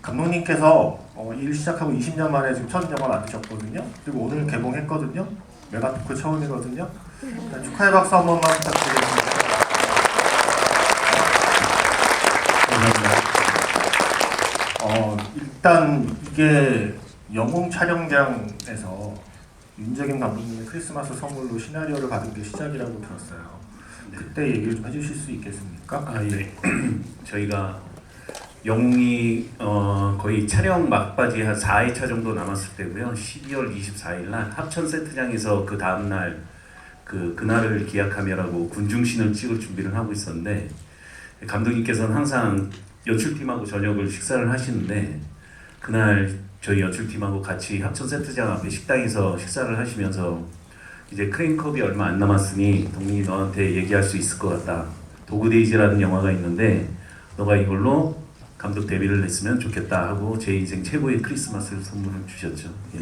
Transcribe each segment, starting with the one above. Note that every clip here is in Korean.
감독님께서 일 시작하고 20년 만에 지금 첫 영화 만드셨거든요. 그리고 오늘 개봉했거든요. 메가토크 처음이거든요. 일단 축하의 박수 한 번만 부탁드리겠습니다. 일단 이게 영웅 촬영장에서 윤재겸 감독님의 크리스마스 선물로 시나리오를 받은 게 시작이라고 들었어요. 네. 그때 얘기를 좀 해주실 수 있겠습니까? 예. 저희가 영웅이 거의 촬영 막바지 한 4회차 정도 남았을 때고요. 12월 24일 날 합천 세트장에서 그 다음 날 그날을 기약하며라고 군중신을 찍을 준비를 하고 있었는데, 감독님께서는 항상 연출팀하고 저녁을 식사를 하시는데, 그날 저희 연출팀하고 같이 합천 세트장 앞에 식당에서 식사를 하시면서 이제 크레인컵이 얼마 안 남았으니 동민이 너한테 얘기할 수 있을 것 같다. 도그데이즈라는 영화가 있는데 너가 이걸로 감독 데뷔를 했으면 좋겠다 하고 제 인생 최고의 크리스마스 선물을 주셨죠. 예.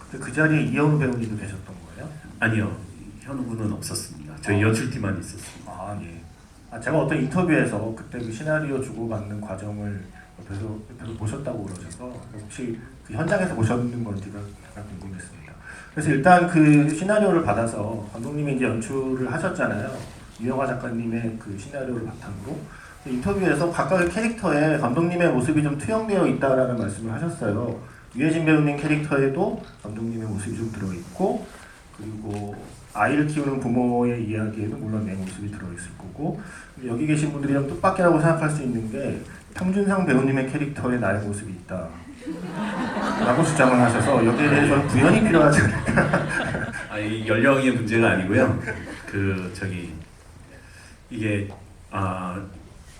근데 그 자리에 이현우 배우님도 계셨던 거예요? 아니요, 현우 군은 없었습니다. 저희 연출팀만 있었습니다. 아 예. 제가 어떤 인터뷰에서 그때 그 시나리오 주고받는 과정을 옆에서 보셨다고 그러셔서 혹시 그 현장에서 보셨는 건지가 약간 궁금했습니다. 그래서 일단 그 시나리오를 받아서 감독님이 이제 연출을 하셨잖아요. 유영하 작가님의 그 시나리오를 바탕으로 인터뷰에서 각각의 캐릭터에 감독님의 모습이 좀 투영되어 있다라는 말씀을 하셨어요. 유해진 배우님 캐릭터에도 감독님의 모습이 좀 들어있고, 그리고 아이를 키우는 부모의 이야기에도 물론 내 모습이 들어있을 거고, 여기 계신 분들이 좀 뜻밖이라고 생각할 수 있는 게 탕준상 배우님의 캐릭터에 나의 모습이 있다 라고 주장을 하셔서 여기에 대해서 저는 구현이 필요하지 않을까. 이 연령의 문제가 아니고요. 이게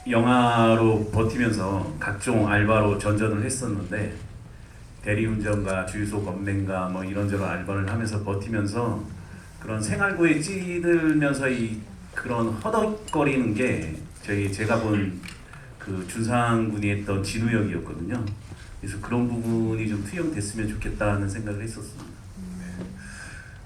영화로 버티면서 각종 알바로 전전을 했었는데, 대리운전가, 주유소 건맨가 뭐 이런저런 알바를 하면서 버티면서 그런 생활고에 찌들면서 그런 허덕거리는 게 제가 본 그 준상 군이 했던 진우 역이었거든요. 그래서 그런 부분이 좀 투영됐으면 좋겠다는 생각을 했었습니다. 네.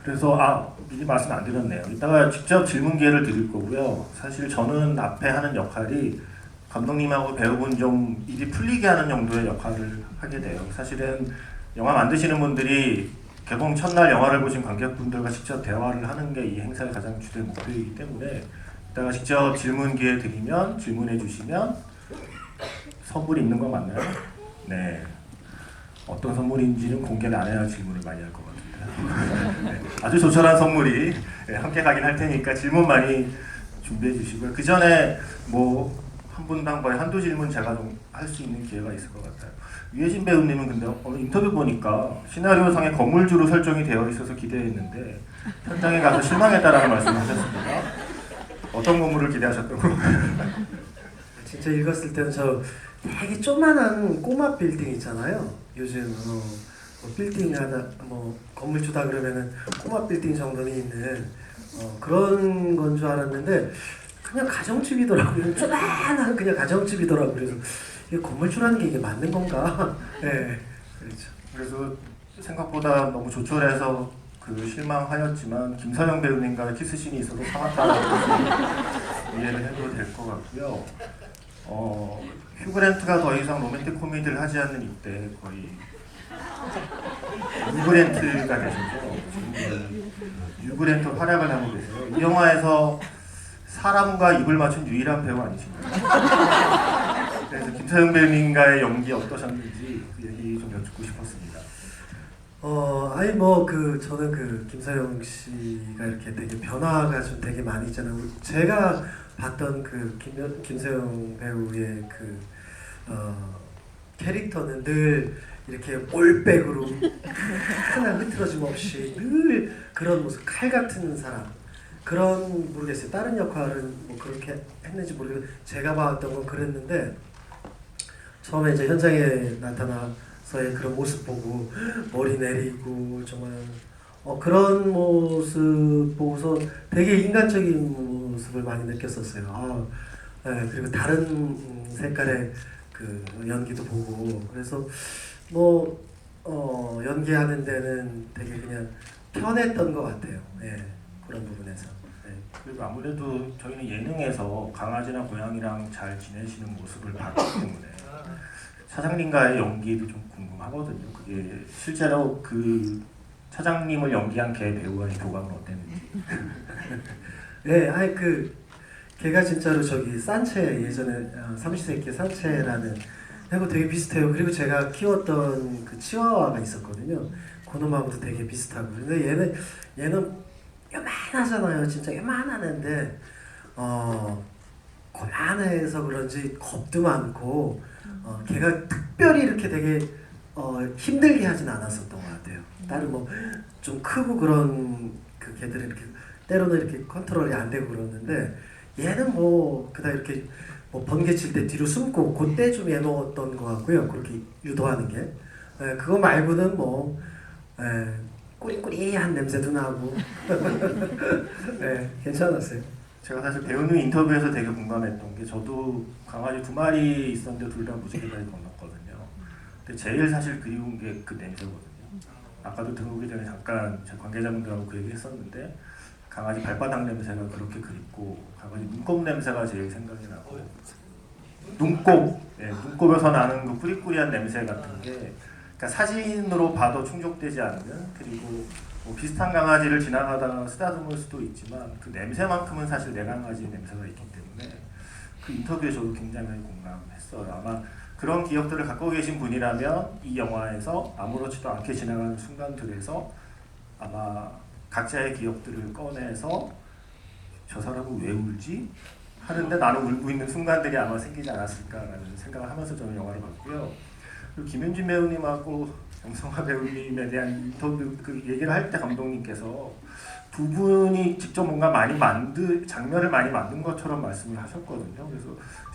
그래서 미리 말씀 안 드렸네요. 이따가 직접 질문 기회를 드릴 거고요. 사실 저는 앞에 하는 역할이 감독님하고 배우분 좀 일이 풀리게 하는 정도의 역할을 하게 돼요. 사실은 영화 만드시는 분들이 개봉 첫날 영화를 보신 관객분들과 직접 대화를 하는 게 이 행사의 가장 주된 목표이기 때문에 이따가 직접 질문 기회 드리면 질문해 주시면 선물이 있는 거 맞나요? 네. 어떤 선물인지는 공개를 안 해야 질문을 많이 할 것 같은데요. 네. 아주 조촐한 선물이 함께 가긴 할 테니까 질문 많이 준비해 주시고요. 그 전에 한 분당 거의 한두 질문 제가 좀 할 수 있는 기회가 있을 것 같아요. 유해진 배우님은 근데 오늘 인터뷰 보니까 시나리오상에 건물주로 설정이 되어 있어서 기대했는데 현장에 가서 실망했다라는 말씀을 하셨습니다. 어떤 건물을 기대하셨던 건가요? 진짜 읽었을 때는 저 되게 조그만한 꼬마 빌딩 있잖아요. 요즘 빌딩 하나 건물주다 그러면은 꼬마 빌딩 정도는 있는 그런 건 줄 알았는데 그냥 가정집이더라고요. 조그만한 그냥 가정집이더라고요. 그래서 이게 건물주라는 게 이게 맞는 건가? 네, 그렇죠. 그래서 생각보다 너무 조촐해서 실망하였지만 김서영 배우님과의 키스씬이 있어서 참았다고 이해를 해도 될 것 같고요. 휴그랜트가 더 이상 로맨틱 코미디를 하지 않는 이때 거의 유그랜트가 되셔서 지금 유그랜트 활약을 하고 계세요. 이 영화에서 사람과 입을 맞춘 유일한 배우 아니신가요? 그래서 김서영 배우님과의 연기 어떠셨는지 그 얘기 좀 여쭙고 싶었습니다. 저는 김서영 씨가 이렇게 되게 변화가 좀 되게 많이 있잖아요. 제가 봤던 김서영 배우의 캐릭터는 늘 이렇게 올백으로 하나 흐트러짐 없이 늘 그런 모습, 칼 같은 사람. 모르겠어요. 다른 역할은 그렇게 했는지 모르겠는데 제가 봤던 건 그랬는데, 처음에 이제 현장에 나타나서의 그런 모습 보고 머리 내리고 정말 그런 모습 보고서 되게 인간적인 모습을 많이 느꼈었어요. 네, 그리고 다른 색깔의 연기도 보고, 그래서 연기하는 데는 되게 그냥 편했던 것 같아요. 네, 그런 부분에서. 네. 그리고 아무래도 저희는 예능에서 강아지나 고양이랑 잘 지내시는 모습을 봤기 때문에 차장님과의 연기도 좀 궁금하거든요. 그게 실제로 그 차장님을 연기한 개 배우와의 교감은 어땠는지. 네, 아니 걔가 진짜로 저기 산체 예전에 삼시세끼 산체라는 하고 되게 비슷해요. 그리고 제가 키웠던 그 치와와가 있었거든요. 그놈하고도 되게 비슷하고. 근데 얘는 요만하잖아요. 진짜 요만한 애인데 고만해서 그런지 겁도 많고 걔가 특별히 이렇게 되게 힘들게 하진 않았었던 것 같아요. 다른 뭐 좀 크고 그런 그 걔들은 이렇게 때로는 이렇게 컨트롤이 안 되고 그러는데 얘는 뭐 그다 이렇게 뭐 번개 칠 때 뒤로 숨고 그때 좀 해놓았던 것 같고요. 그렇게 유도하는 게 그거 말고는 뭐 꾸리꾸리한 냄새도 나고 괜찮았어요. 제가 사실 배우님 인터뷰에서 되게 공감했던 게 저도 강아지 2마리 있었는데 둘 다 무지개다리 건넜거든요. 근데 제일 사실 그리운 게 그 냄새거든요. 아까도 들어오기 전에 잠깐 제 관계자분들하고 그 얘기 했었는데 강아지 발바닥 냄새가 그렇게 그립고 강아지 눈곱 냄새가 제일 생각이 나고 눈곱에서 나는 그 꾸리꾸리한 냄새 같은 게 그러니까 사진으로 봐도 충족되지 않는 그리고 뭐 비슷한 강아지를 지나가다가 쓰다듬을 수도 있지만 그 냄새만큼은 사실 내 강아지 냄새가 있기 때문에 그 인터뷰에 저도 굉장히 공감했어요. 아마 그런 기억들을 갖고 계신 분이라면 이 영화에서 아무렇지도 않게 지나가는 순간들에서 아마 각자의 기억들을 꺼내서 저 사람은 왜 울지? 하는데 나는 울고 있는 순간들이 아마 생기지 않았을까라는 생각을 하면서 저는 영화를 봤고요. 그리고 김윤진 배우님하고 정성화 배우님에 대한 인터뷰 그 얘기를 할 때 감독님께서 두 분이 직접 뭔가 장면을 많이 만든 것처럼 말씀을 하셨거든요. 그래서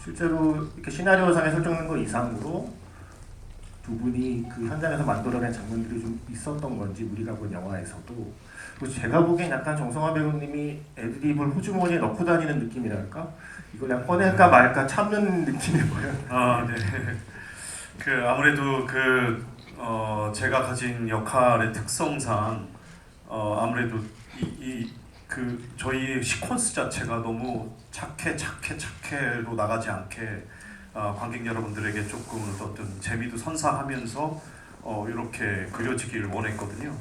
실제로 이렇게 시나리오상에 설정된 것 이상으로 두 분이 그 현장에서 만들어낸 장면들이 좀 있었던 건지 우리가 본 영화에서도 그리고 제가 보기엔 약간 정성화 배우님이 애드립을 호주머니에 넣고 다니는 느낌이랄까? 이걸 그냥 꺼낼까 말까 참는 느낌이 보여요. 아, 네. 아무래도 제가 가진 역할의 특성상 아무래도 저희 시퀀스 자체가 너무 착해로 나가지 않게 관객 여러분들에게 조금 어떤 재미도 선사하면서 이렇게 그려지기를 원했거든요.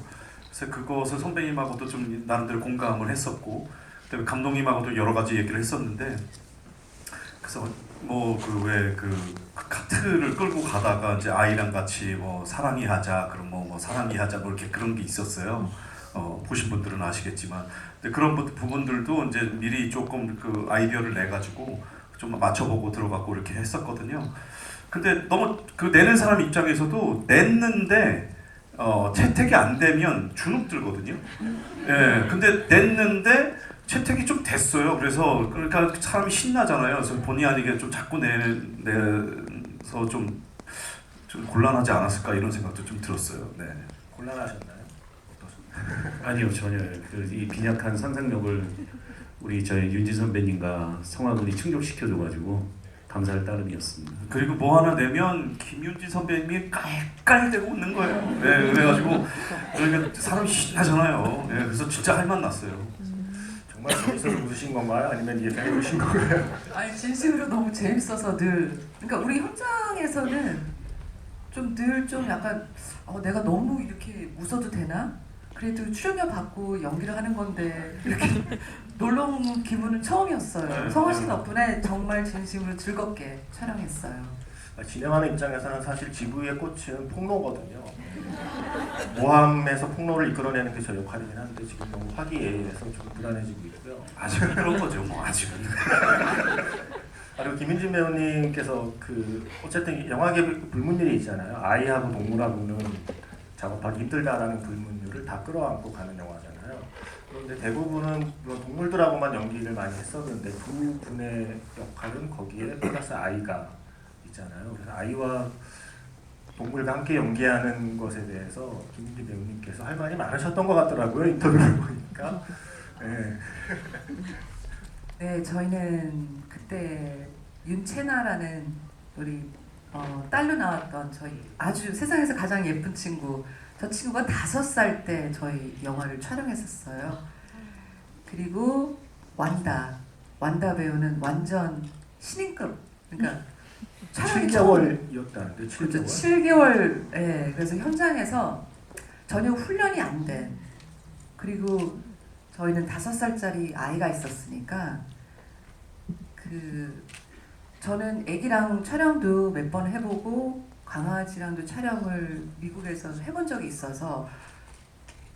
그래서 그것을 선배님하고도 좀 나름대로 공감을 했었고, 그다음에 감독님하고도 여러 가지 얘기를 했었는데, 그래서 뭐 카트를 끌고 가다가 이제 아이랑 같이 뭐 사랑이 하자, 그럼 뭐 사랑이 하자 뭐 이렇게 그런 게 있었어요. 보신 분들은 아시겠지만, 근데 그런 부분들도 이제 미리 조금 그 아이디어를 내 가지고 좀 맞춰보고 들어가고 이렇게 했었거든요. 근데 너무 내는 사람 입장에서도 냈는데 채택이 안 되면 주눅 들거든요. 예, 근데 냈는데 채택이 좀 됐어요. 그러니까 사람이 신나잖아요. 그래서 본의 아니게 좀 자꾸 내서 좀 곤란하지 않았을까 이런 생각도 좀 들었어요. 네. 곤란하셨나요? 아니요, 전혀. 이 빈약한 상상력을 우리 저희 윤진 선배님과 성화군이 충족시켜줘가지고 감사할 따름이었습니다. 그리고 뭐 하나 내면 김윤진 선배님이 깔깔대고 웃는 거예요. 네, 그래가지고 그러니까 사람이 신나잖아요. 네, 그래서 진짜 할 맛 났어요. 정말 재밌어서 웃으신 건가요? 아니면 예상해 주신 건가요? 아니 진심으로 너무 재밌어서 늘 그러니까 우리 현장에서는 좀 늘 좀 약간 내가 너무 이렇게 웃어도 되나? 그래도 출연료 받고 연기를 하는 건데 이렇게 놀러 온 기분은 처음이었어요. 성화 씨 덕분에 정말 진심으로 즐겁게 촬영했어요. 진행하는 입장에서는 사실 지구의 꽃은 폭로거든요. 모함에서 폭로를 이끌어내는 게 저 역할이긴 한데 지금 너무 화기애애해서 좀 불안해지고 있고요. 아직은 그런 거죠. 뭐 아직은. 그리고 김윤진 배우님께서 어쨌든 영화계 불문율이 있잖아요. 아이하고 동물하고는 작업하기 힘들다라는 불문율을 다 끌어안고 가는 영화잖아요. 그런데 대부분은 물론 동물들하고만 연기를 많이 했었는데 두 분의 역할은 거기에 플러스 아이가 있잖아요. 그래서 아이와 동물과 함께 연기하는 것에 대해서 김윤진 배우님께서 할 말이 많으셨던 것 같더라고요. 인터뷰를 보니까. 네. 네, 저희는 그때 윤채나라는 우리 딸로 나왔던 저희 아주 세상에서 가장 예쁜 친구, 저 친구가 5살 때 저희 영화를 촬영했었어요. 그리고 완다 배우는 완전 신인급, 그러니까 촬영이 처음 7개월이었다는데 그렇죠. 7개월. 7개월. 예. 그래서 현장에서 전혀 훈련이 안 된. 그리고 저희는 5살짜리 아이가 있었으니까 저는 애기랑 촬영도 몇 번 해보고 강아지랑도 촬영을 미국에서 해본 적이 있어서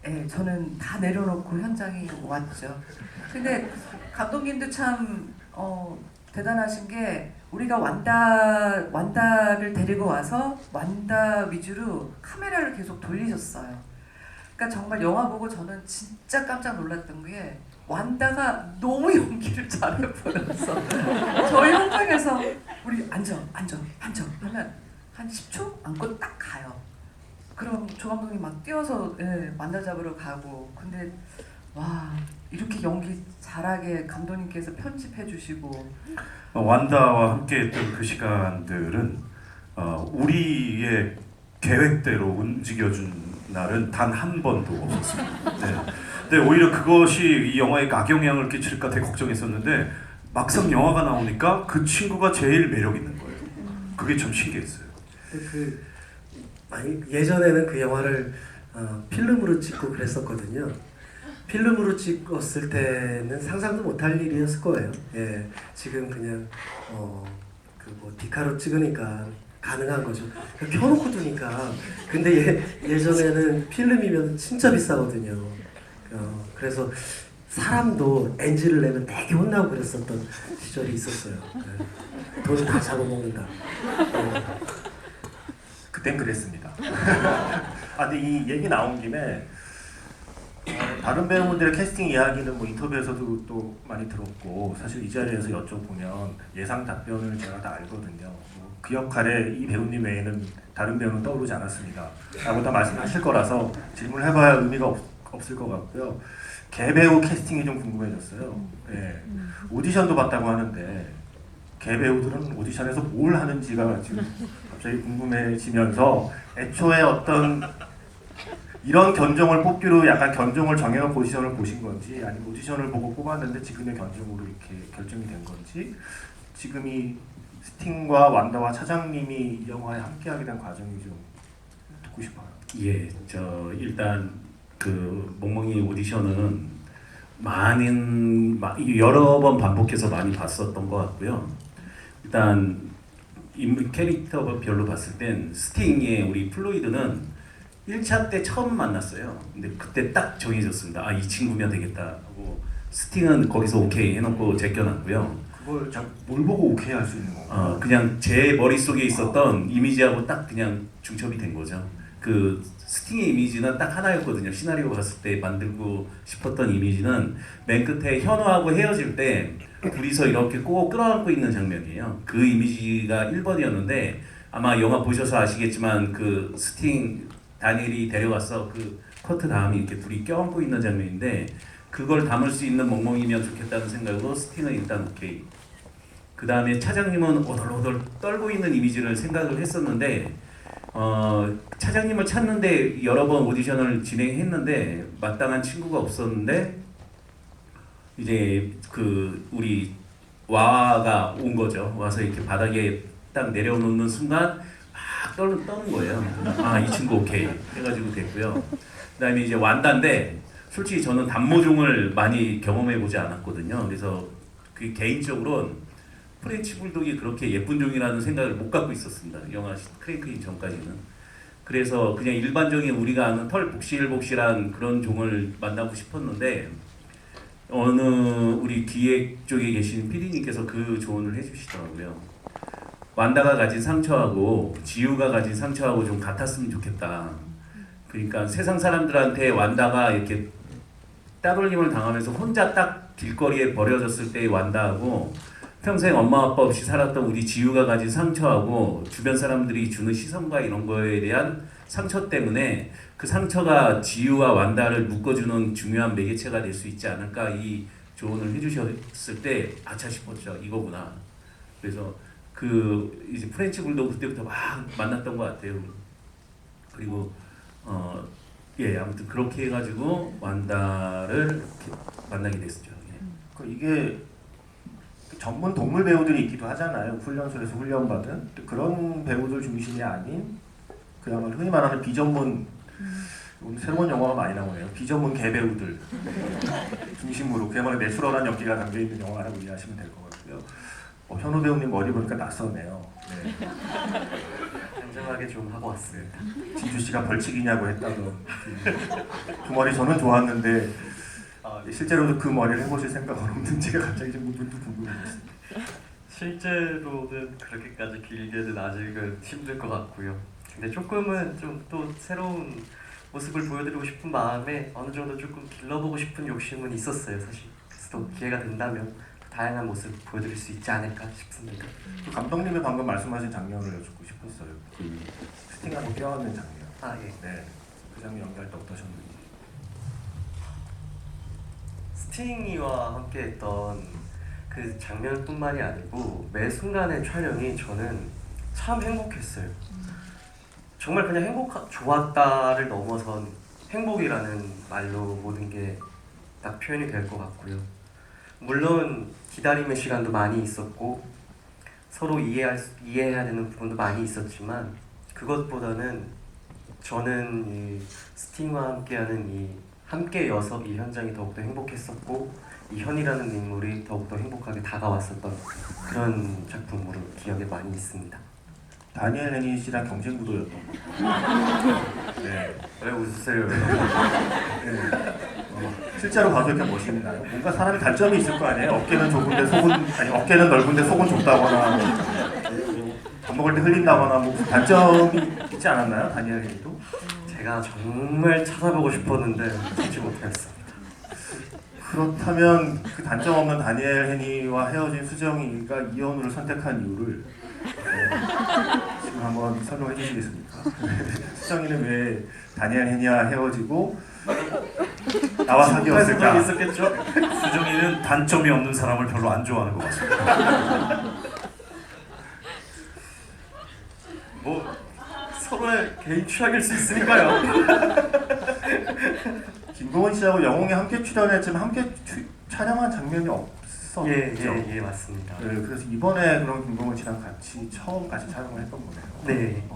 예, 저는 다 내려놓고 현장에 왔죠. 근데 감독님도 참 대단하신 게 우리가 완다를 데리고 와서 완다 위주로 카메라를 계속 돌리셨어요. 그러니까 정말 영화 보고 저는 진짜 깜짝 놀랐던 게 완다가 너무 연기를 잘해 보여서 저희 현장에서 우리 앉아 하면 한 10초 앉고 딱 가요. 그럼 조 감독님 막 뛰어서 완다 잡으러 가고. 근데 와 이렇게 연기 잘하게 감독님께서 편집해 주시고 완다와 함께했던 그 시간들은 우리의 계획대로 움직여준 날은 단 한 번도 없었습니다. 네. 근데 오히려 그것이 이 영화에 악영향을 끼칠까 되게 걱정했었는데 막상 영화가 나오니까 그 친구가 제일 매력 있는 거예요. 그게 참 신기했어요. 예전에는 그 영화를 필름으로 찍고 그랬었거든요. 필름으로 찍었을 때는 상상도 못할 일이었을 거예요. 예, 지금 그냥 디카로 찍으니까 가능한 거죠. 그냥 켜놓고 두니까. 근데 예전에는 필름이면 진짜 비싸거든요. 그래서 사람도 NG를 내면 되게 혼나고 그랬었던 시절이 있었어요. 예. 돈 다 잡아먹는다. 예. 그땐 그랬습니다. 근데 이 얘기 나온 김에 다른 배우분들의 캐스팅 이야기는 뭐 인터뷰에서도 또 많이 들었고 사실 이 자리에서 여쭤보면 예상 답변을 제가 다 알거든요. 그 역할에 이 배우님 외에는 다른 배우는 떠오르지 않았습니다. 라고 다 말씀하실 거라서 질문을 해봐야 의미가 없을 것 같고요. 개배우 캐스팅이 좀 궁금해졌어요. 예. 오디션도 봤다고 하는데 개배우들은 오디션에서 뭘 하는지가 지금 갑자기 궁금해지면서 애초에 어떤 이런 견종을 뽑기로 약간 견종을 정해놓고 오디션을 보신 건지 아니면 오디션을 보고 뽑았는데 지금의 견종으로 이렇게 결정이 된 건지 지금 이 스팅과 완다와 차장님이 이 영화에 함께하게 된 과정이 좀 듣고 싶어요. 예, 일단 그 멍멍이 오디션은 여러 번 반복해서 많이 봤었던 것 같고요. 일단 인물 캐릭터별로 봤을 땐 스팅의 우리 플로이드는 1차 때 처음 만났어요. 근데 그때 딱 정해졌습니다. 이 친구면 되겠다 하고 스팅은 거기서 오케이 해놓고 제껴놨고요. 그걸 뭘 보고 오케이 할 수 있는 건가요? 그냥 제 머릿속에 있었던 이미지하고 딱 그냥 중첩이 된 거죠. 그 스팅의 이미지는 딱 하나였거든요. 시나리오 봤을 때 만들고 싶었던 이미지는 맨 끝에 현우하고 헤어질 때 둘이서 이렇게 꼭 끌어안고 있는 장면이에요. 그 이미지가 1번이었는데 아마 영화 보셔서 아시겠지만 그 스팅 다니엘이 데려가서 그 커트 다음에 이렇게 둘이 껴안고 있는 장면인데 그걸 담을 수 있는 멍멍이면 좋겠다는 생각으로 스팅은 일단 오케이. 그 다음에 차장님은 오돌오돌 떨고 있는 이미지를 생각을 했었는데 차장님을 찾는데 여러 번 오디션을 진행했는데 마땅한 친구가 없었는데 이제 그 우리 와가 온 거죠. 와서 이렇게 바닥에 딱 내려놓는 순간 막 떠는 거예요. 이 친구 오케이 해가지고 됐고요. 그다음에 이제 완다인데 솔직히 저는 단모종을 많이 경험해보지 않았거든요. 그래서 그 개인적으로는 프렌치 불독이 그렇게 예쁜 종이라는 생각을 못 갖고 있었습니다. 영화 크랭크인 전까지는. 그래서 그냥 일반적인 우리가 아는 털 복실복실한 그런 종을 만나고 싶었는데 어느 우리 기획 쪽에 계신 PD님께서 그 조언을 해주시더라고요. 완다가 가진 상처하고 지우가 가진 상처하고 좀 같았으면 좋겠다. 그러니까 세상 사람들한테 완다가 이렇게 따돌림을 당하면서 혼자 딱 길거리에 버려졌을 때의 완다하고 평생 엄마 아빠 없이 살았던 우리 지우가 가진 상처하고 주변 사람들이 주는 시선과 이런 거에 대한 상처 때문에 그 상처가 지우와 완다를 묶어주는 중요한 매개체가 될 수 있지 않을까 이 조언을 해주셨을 때 아차 싶었죠. 이거구나. 그래서 그 이제 프렌치 불독 그때부터 막 만났던 것 같아요. 그리고 아무튼 그렇게 해가지고 완다를 만나게 됐죠. 이게 전문 동물 배우들이 있기도 하잖아요. 훈련소에서 훈련받은 그런 배우들 중심이 아닌 그야말로 흔히 말하는 비전문 오늘 새로운 영화가 많이 나오네요. 비전문 개배우들 중심으로 그야말로 내추럴한 연기가 담겨있는 영화라고 이해하시면 될 것 같고요. 현우 배우님 머리 보니까 낯서네요. 네. 단정하게 좀 하고 왔습니다. 진주 씨가 벌칙이냐고 했다던 그 머리 저는 좋았는데 실제로도 그 머리를 해보실 생각은 없는지가 갑자기 좀 문득 궁금해졌습니다. 실제로는 그렇게까지 길게는 아직은 힘들 것 같고요. 근데 조금은 좀 또 새로운 모습을 보여드리고 싶은 마음에 어느 정도 조금 길러보고 싶은 욕심은 있었어요, 사실. 그래서 또 기회가 된다면 다양한 모습 보여드릴 수 있지 않을까 싶습니다. 그 감독님이 방금 말씀하신 장면을 여쭙고 싶었어요. 그 스팅하고 껴안는 장면. 아 예. 네, 그 장면 연기할 때 어떠셨는지. 스팅이와 함께했던 그 장면뿐만이 아니고 매 순간의 촬영이 저는 참 행복했어요. 정말 그냥 좋았다를 넘어선 행복이라는 말로 모든 게 딱 표현이 될 것 같고요. 물론 기다림의 시간도 많이 있었고 서로 이해해야 되는 부분도 많이 있었지만 그것보다는 저는 이 스팅과 함께하는 이 함께여서 이 현장이 더욱더 행복했었고 이 현이라는 인물이 더욱더 행복하게 다가왔었던 그런 작품으로 기억에 많이 있습니다. 다니엘 레니 씨랑 경쟁 구도였던 거. 네. 왜 웃으세요? 실제로 봐도 이렇게 멋있나요? 뭔가 사람이 단점이 있을 거 아니에요? 어깨는 좁은데 속은 아니 어깨는 넓은데 속은 좁다거나 밥 먹을 때 흘린다거나 뭐 단점이 있지 않았나요? 다니엘 레니도? 제가 정말 찾아보고 싶었는데 찾지 못했습니다. 그렇다면 그 단점 없는 다니엘 헤니와 헤어진 수정이가 이현우를 선택한 이유를 지금 한번 설명해 주시겠습니까? 수정이는 왜 다니엘 헤니와 헤어지고 나와 사귀었을까? 있었겠죠? 수정이는 단점이 없는 사람을 별로 안 좋아하는 것 같습니다. 뭐 서로의 개인 취향일 수 있으니까요. 김고은 씨하고 영웅에 함께 출연했지만 함께 촬영한 장면이 없었죠. 예 맞습니다. 네, 그래서 이번에 그럼 김고은 씨랑 처음 같이 촬영을 했던 거네요. 네.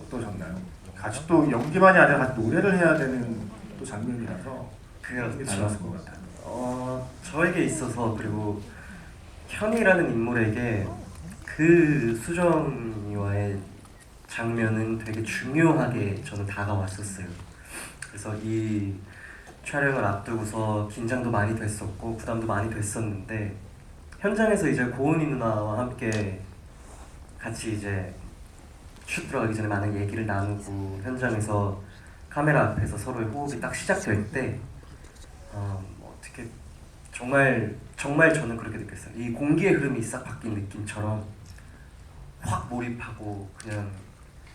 어떠셨나요? 같이 또 연기만이 아니라 같이 노래를 해야 되는 또 장면이라서 그렇죠. 달랐을 것 같아요. 저에게 있어서 그리고 현이라는 인물에게 그 수정이와의 장면은 되게 중요하게 저는 다가왔었어요. 그래서 이 촬영을 앞두고서 긴장도 많이 됐었고 부담도 많이 됐었는데 현장에서 이제 고은이 누나와 함께 같이 이제 슛 들어가기 전에 많은 얘기를 나누고 현장에서 카메라 앞에서 서로의 호흡이 딱 시작될 때 어떻게 정말 저는 그렇게 느꼈어요. 이 공기의 흐름이 싹 바뀐 느낌처럼 확 몰입하고 그냥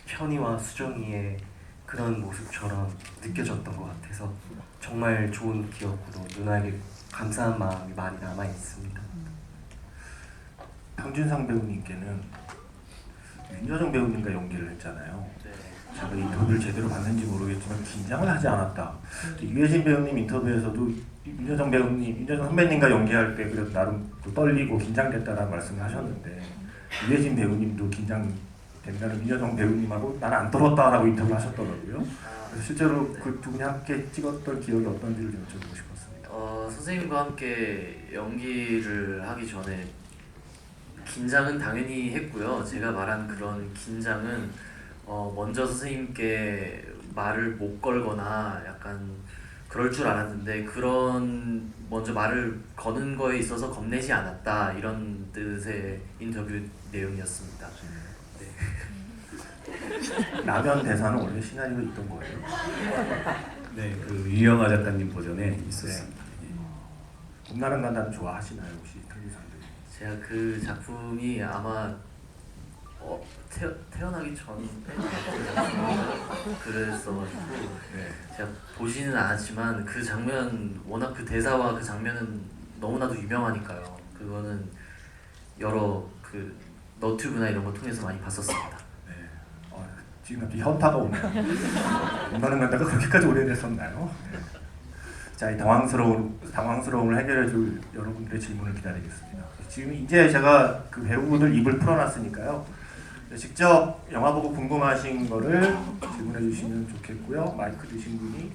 현이와 수정이의 그런 모습처럼 느껴졌던 것 같아서 정말 좋은 기억으로 누나에게 감사한 마음이 많이 남아 있습니다. 황준상 배우님께는 윤여정 배우님과 연기를 했잖아요. 제가 인터뷰를 제대로 봤는지 모르겠지만 긴장을 하지 않았다. 유해진 배우님 인터뷰에서도 윤여정 선배님과 연기할 때 그래도 나름 떨리고 긴장됐다라는 말씀을 하셨는데 유해진 배우님도 긴장된다는 윤여정 배우님하고 나는 안 떨었다라고 인터뷰를 하셨더라고요. 그래서 실제로 그 두 분이 함께 찍었던 기억이 어떤지를 좀 여쭤보고 싶었습니다. 선생님과 함께 연기를 하기 전에 긴장은 당연히 했고요. 제가 말한 그런 긴장은 먼저 선생님께 말을 못 걸거나 약간 그럴 줄 알았는데 그런 먼저 말을 거는 거에 있어서 겁내지 않았다 이런 뜻의 인터뷰 내용이었습니다. 라면 대사는 원래 시나리오에 있던 거예요? 네, 그 유영아 작가님 버전에 있었습니다. 봄날은 간다는 좋아하시나요 혹시 탈리사들? 제가 그 작품이 아마 태어나기 전에 그랬어가지고 네. 제가 보지는 않았지만 그 장면 워낙 그 대사와 그 장면은 너무나도 유명하니까요. 그거는 여러 그 너튜브나 이런 거 통해서 많이 봤었습니다. 네. 지금 갑자기 현타가 오네요. 봄날은 간다가 그렇게까지 오래됐었나요? 네. 자, 이 당황스러움을 해결해줄 여러분들의 질문을 기다리겠습니다. 지금 이제 제가 그 배우분들 입을 풀어놨으니까요. 직접 영화 보고 궁금하신 거를 질문해 주시면 좋겠고요. 마이크 드신 분이